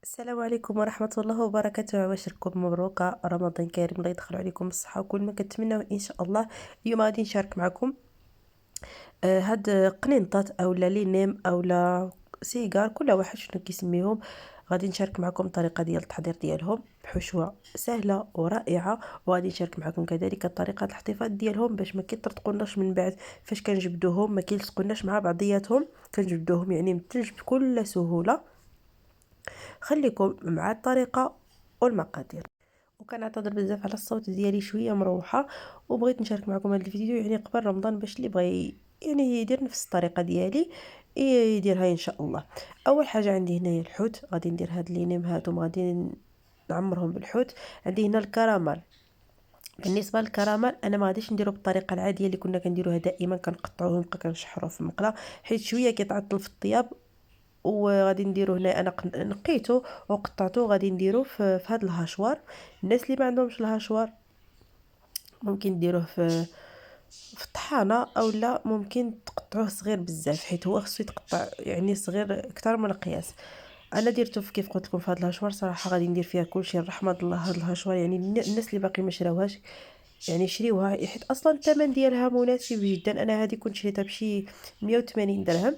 السلام عليكم ورحمة الله وبركاته. عواشركم مبروكة رمضان كريم، الله يدخل عليكم بالصحة وكل ما كنتمناو إن شاء الله. اليوم غادي نشارك معكم هاد قنينطات أولا لي نيم أولا سيجار، كل واحد شنو كيسميهم. غادي نشارك معكم الطريقة ديال التحضير ديالهم بحشوة سهلة ورائعة، وغادي نشارك معكم كذلك طريقة الاحتفاظ ديالهم باش ما كيطرطقوناش من بعد فاش كنجبدوهم، ما كيلصقوناش مع بعضياتهم، كنجبدوهم يعني من الثلج بكل سهولة. خليكم مع الطريقة والمقادير. وكنعتذر بزاف على الصوت ديالي شويه مروحه، وبغيت نشارك معكم هذا الفيديو يعني قبل رمضان باش اللي بغى يعني يدير نفس الطريقه ديالي يديرها ان شاء الله. اول حاجه عندي هنايا الحوت، غادي ندير هاد لينيم هادو غادي نعمرهم بالحوت. عندي هنا الكراميل. بالنسبه للكراميل انا ما غاديش نديرو بالطريقه العاديه اللي كنا كنديروها دائما، كنقطعوه ونبقى كنشحروه في المقله حيت شويه كيتعطل في الطياب. وغادي نديرو هنا انا نقيته وقطعته، غادي نديروه في هذا الهاشوار. الناس اللي ما عندهمش الهاشوار ممكن ديروه في الطحانه، او لا ممكن تقطعوه صغير بزاف حيت هو خصو يتقطع يعني صغير اكثر من القياس. انا درته في كيف قلت لكم في هذا الهاشوار. صراحه غادي ندير فيها كلشي الرحمه الله. هذا الهاشوار يعني الناس اللي باقي ما شراوهاش يعني شريوها، حيت اصلا الثمن ديالها مناسب جدا. انا هذه كنت شريتها بشي 180 درهم،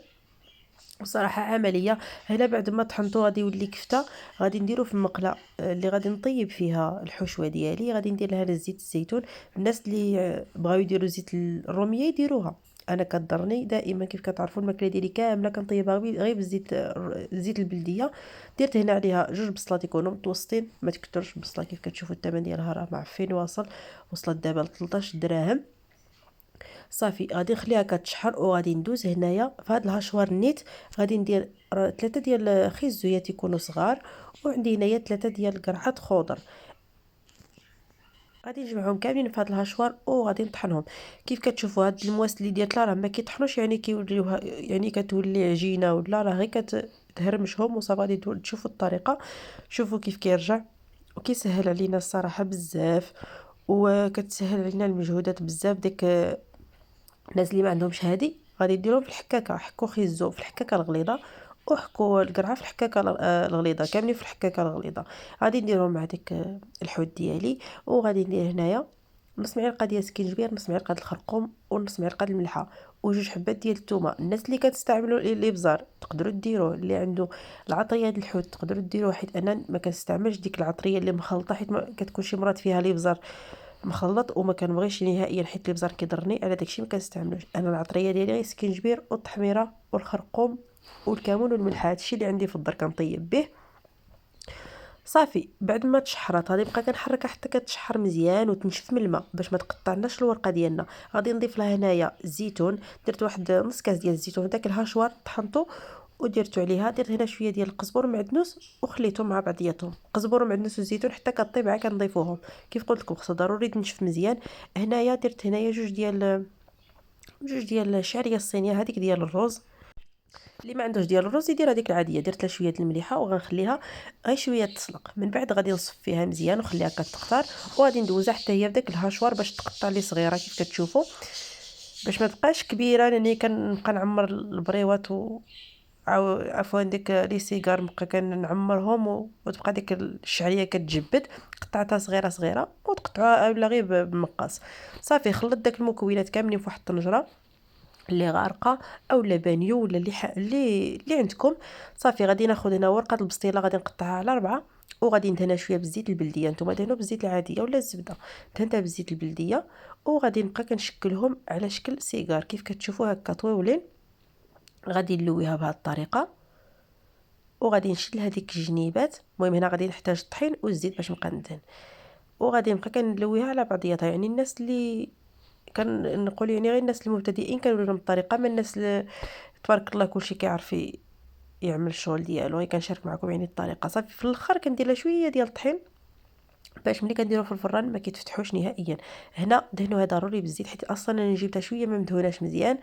وصراحة عملية. هنا بعد ما طحنتو غادي يولي كفتة. غادي نديرو في المقلة اللي غادي نطيب فيها الحشوة ديالي، غادي ندير لها زيت الزيتون. الناس اللي بغاو يديروا زيت الرومية يديروها، انا كضرني دائما كيف كتعرفوا الماكله ديالي كامله كنطيبها غير بالزيت، الزيت البلديه. درت هنا عليها جوج بصلات يكونوا متوسطين، ما تكثرش البصله كيف كتشوفوا الثمن ديالها راه معفين واصل، وصلت دابا ل 13 درهم. صافي غادي نخليها كتشحر، وغادي ندوز هنايا في هذا الهشوار نيت. غادي ندير ثلاثه ديال خيزويات يكونوا صغار، وعندي هنايا ثلاثه ديال قرعات خضر. غادي نجمعهم كاملين في هذا الهشوار وغادي نطحنهم. كيف كتشوفوا هاد المواس اللي ديالها راه ما كيطحنوش يعني كيوليوها يعني كتولي عجينه، ولا راه غير كتهرمشهم وصافي. غادي تشوفوا الطريقه، شوفوا كيف كيرجع وكيسهل علينا الصراحه بزاف، وكتسهل علينا المجهودات بزاف. ديك الناس اللي ما عندهمش هادي غادي يديروهم في الحكاكه، حكوا خيزو في الحكاكه الغليظه، وحكوا القرعه في الحكاكه الغليظه، كاملين في الحكاكه الغليظه. غادي نديرهم مع ديك الحوت ديالي. وغادي ندير هنايا نص معلقه ديال سكينجبير، نص معلقه الخرقوم، ونص معلقه الملحه، وجوج حبات ديال الثومه. الناس اللي كتستعملوا الابزار تقدروا ديروه، اللي عنده العطريه ديال الحوت تقدروا ديروه، حيت انا ما كنستعملش ديك العطريه اللي مخلطه، حيت ما كتكون شي مرات فيها الابزار مخلط وما كنبغيش نهائيا، حيت الابزار كيضرني. على داكشي ما كنستعملوش. انا العطريه ديالي غير سكينجبير والتحميره والخرقوم والكمون والملح، هادشي اللي عندي في الدار كنطيب به. صافي بعد ما تشحرات غادي نبقى كنحركها حتى كتشحر مزيان وتنشف من الماء باش ما تقطعناش الورقه ديالنا. غادي نضيف لها هنايا الزيتون. درت واحد نص كاس ديال الزيتون، داك الهاشوار طحنته ودرتو عليها. درت هنا شويه ديال القزبر ومعدنوس وخليتهم مع بعضياتهم، قزبر ومعدنوس والزيتون حتى كطيب عا كنضيفوهم. كيف قلت لكم خصها ضروري تنشف مزيان. هنايا درت هنايا جوج ديال الشعريه الصينيه هذيك ديال الرز. اللي ما عندوش ديال الرز يدير هذيك العاديه. درت لها شويه د المليحه وغنخليها غير شويه تسلق. من بعد غادي نصفيها مزيان وخليها كتقطر، وغادي ندوزها حتى هي بداك الهاشوار باش تقطع لي صغيره كيف كتشوفوا، باش ما تبقاش كبيره لاني كنبقى نعمر البريوات عفوا ديك لي سيجار نبقى كنعمرهم وتبقى ديك الشعريه كتجبد. قطعتها صغيره صغيره وتقطعوها اولا غير بمقص. صافي خلط داك المكونات كاملين في واحد الطنجره اللي غارقه اولا بانيو ولا اللي عندكم. صافي غادي ناخذ هنا ورقه البسطيله غادي نقطعها على ربعه، وغادي ندهنها شويه بالزيت البلديه. نتوما دهنوا بالزيت العاديه ولا الزبده، دهنتها بالزيت البلديه. وغادي نبقى كنشكلهم على شكل سيجار كيف كتشوفوا هكا طويولين. غادي نلويها بهذه الطريقه، وغادي نشد هذيك الجنيبات. المهم هنا غادي نحتاج الطحين والزيت باش نبقى ندهن، وغادي نبقى كنلويها على بعضياتها. يعني الناس اللي كنقول يعني غير الناس المبتدئين كنوري لهم الطريقه، من الناس اللي تبارك الله كلشي كيعرف يعمل الشغل ديالو. غير كنشارك معكم يعني الطريقه. صافي في الاخر كندير لها شويه ديال الطحين باش ملي كنديرو في الفران ما كيتفتحوش نهائيا. هنا دهنوها ضروري بالزيت، حيت اصلا انا جبتها شويه ما مدهوناش مزيان،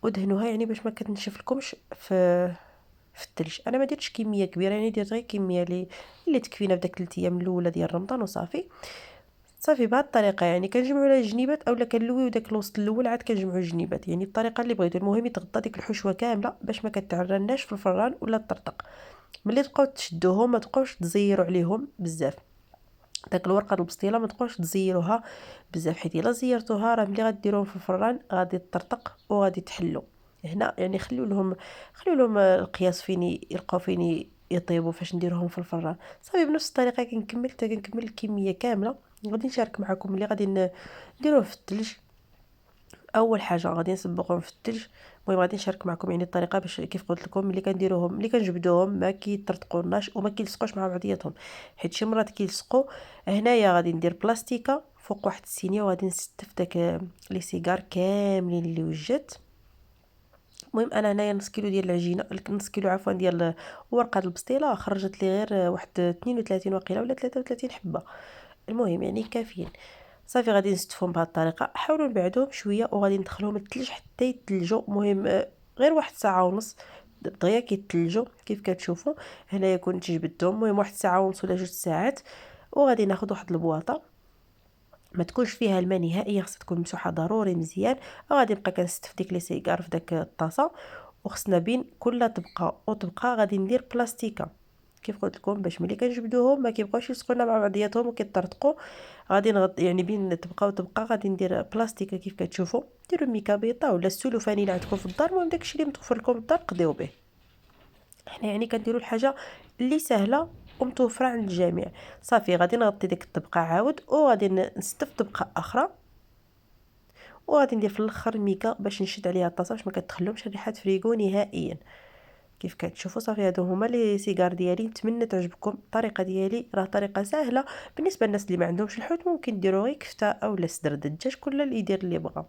ودهنوها يعني باش ما كتنشف لكمش في الثلج. انا ما درتش كميه كبيره، يعني درت غير كميه اللي تكفينا في داك 3 ايام الاولى ديال رمضان وصافي. صافي بهذه الطريقه يعني كنجمعوا على الجنيبات اولا كنلويو داك الوسط الاول عاد كنجمعوا الجنيبات، يعني الطريقه اللي بغيتو. المهم يتغطى ديك الحشوه كامله باش ما كتعرناش في الفران ولا تطرطق. ملي تبقاو تشدوهم ما تبقاوش تزيروا عليهم بزاف. داك الورقه البسطيله ما تبقاوش تزيروها بزاف، حيت الا زيرتوها راه ملي غديروهم في الفران غادي تطرطق وغادي تحلو. هنا يعني خليو لهم القياس فين يلقاو فين يطيبوا فاش نديروهم في الفران. صافي بنفس الطريقه كنكمل الكميه كامله. غادي نشارك معكم ملي غادي نديروه في الثلج. اول حاجه غادي نسبقهم في الثلج. المهم غادي نشارك معكم يعني الطريقه باش كيف قلت لكم ملي كنديروهم ملي كنجبدوهم ما كيطرطقوناش وما كيلصقوش مع بعضياتهم، حيت شي مرات كيلصقوا. هنايا غادي ندير بلاستيكه فوق واحد الصينيه وغادي نستف داك لي سيجار كاملين اللي وجدت. المهم انا هنايا نص كيلو ديال العجينه، نص كيلو عفوا ديال ورقه البسطيله خرجت لي غير واحد 32 وقيله ولا 33 حبه. المهم يعني كافيين. صافي غادي نستفهم بهذه الطريقه. حاولوا نبعدوهم شويه وغادي ندخلهم الثلج حتى يتلجوا. المهم غير واحد ساعه ونص دغيا كيتلجوا كيف كتشوفوا. هنايا كنت جبدتهم المهم واحد ساعه ونص ولا 2 ساعات. وغادي ناخذ واحد البواطه ما تكونش فيها الماء نهائيا، خصها تكون مسوحه ضروري مزيان. غادي نبقى كنستف ديك لي سيجار في داك الطاسه. وخصنا بين كل طبقه وطبقه غادي ندير بلاستيكه كيف قلت لكم باش ملي كنجبدوهم ما كيبقاوش يلصقونا مع بعضياتهم وكيطرطقوا. غادي يعني بين طبقه وطبقه غادي ندير بلاستيكه كيف كتشوفوا. ديروا ميكابيطه ولا السلوفاني اللي عندكم في الدار، المهم داكشي اللي متوفر لكم في الدار قضيو به. حنا يعني كنديروا الحاجه اللي سهله ومتوفره عند الجميع. صافي غادي نغطي ديك الطبقه عاود وغادي نستف طبقه اخرى. وغادي ندير في الاخر ميكا باش نشد عليها الطاسه باش ما كتخلوهمش ريحه فريغو نهائيا. كيف كتشوفوا صافي هادو هما لي سيجار ديالي. نتمنى تعجبكم الطريقه ديالي، راه طريقه سهله بالنسبه للناس اللي ما عندهمش الحوت. ممكن ديروا غير كفته اولا صدر دجاج، كل اللي يدير اللي بغى.